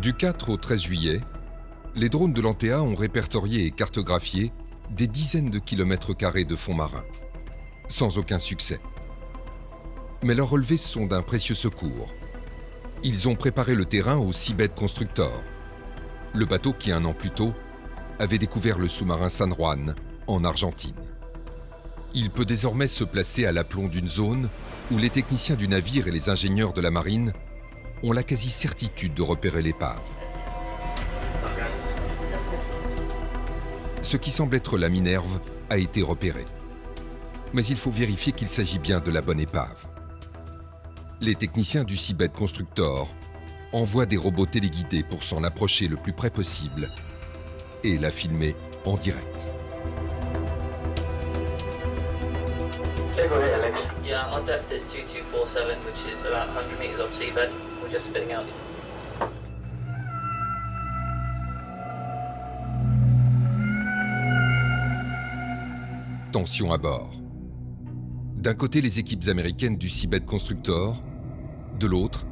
Du 4 au 13 juillet, les drones de l'ANTEA ont répertorié et cartographié des dizaines de kilomètres carrés de fonds marins, sans aucun succès. Mais leurs relevés sont d'un précieux secours. Ils ont préparé le terrain au Seabed Constructor, le bateau qui, un an plus tôt, avait découvert le sous-marin San Juan en Argentine. Il peut désormais se placer à l'aplomb d'une zone où les techniciens du navire et les ingénieurs de la marine ont la quasi-certitude de repérer l'épave. Ce qui semble être la Minerve a été repéré. Mais il faut vérifier qu'il s'agit bien de la bonne épave. Les techniciens du Seabed Constructor envoient des robots téléguidés pour s'en approcher le plus près possible et la filmer en direct. Okay, go ahead, Alex. Yeah, on deck there's 2247, which is about 100 meters off seabed. We're just spitting out. Tension à bord. D'un côté, les équipes américaines du Seabed Constructor, de l'autre,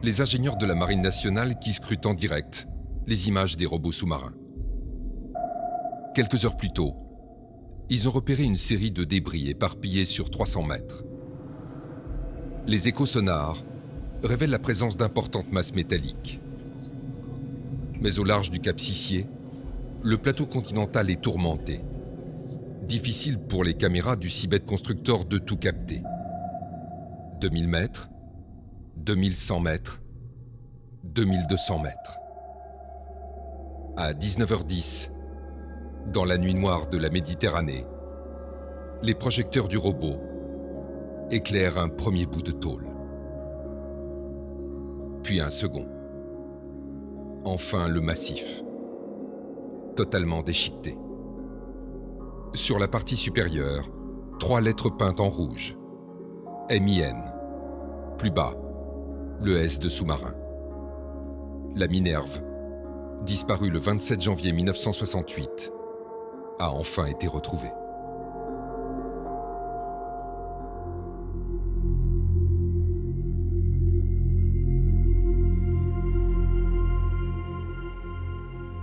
les ingénieurs de la Marine nationale qui scrutent en direct les images des robots sous-marins. Quelques heures plus tôt, ils ont repéré une série de débris éparpillés sur 300 mètres. Les échosonars révèlent la présence d'importantes masses métalliques. Mais au large du cap Sissier, le plateau continental est tourmenté. Difficile pour les caméras du Seabed Constructor de tout capter. 2000 mètres, 2100 mètres, 2200 mètres. À 19h10, dans la nuit noire de la Méditerranée, les projecteurs du robot éclairent un premier bout de tôle. Puis un second. Enfin le massif, totalement déchiqueté. Sur la partie supérieure, 3 lettres peintes en rouge. MIN. Plus bas, le S de sous-marin. La Minerve, disparue le 27 janvier 1968, a enfin été retrouvée.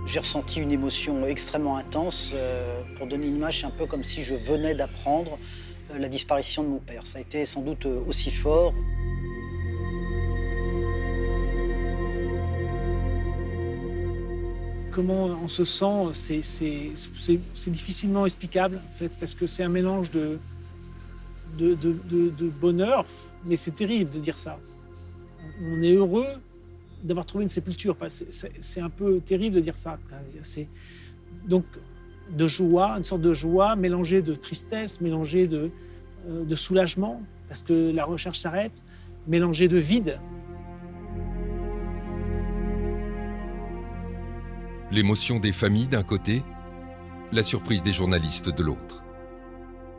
J'ai ressenti une émotion extrêmement intense. Pour donner une image, c'est un peu comme si je venais d'apprendre la disparition de mon père. Ça a été sans doute aussi fort. Comment on se sent, c'est difficilement explicable, en fait, parce que c'est un mélange de bonheur, mais c'est terrible de dire ça. On est heureux d'avoir trouvé une sépulture. Enfin, c'est un peu terrible de dire ça. Donc, de joie, une sorte de joie mélangée de tristesse, mélangée de soulagement, parce que la recherche s'arrête, mélangée de vide. L'émotion des familles d'un côté, la surprise des journalistes de l'autre.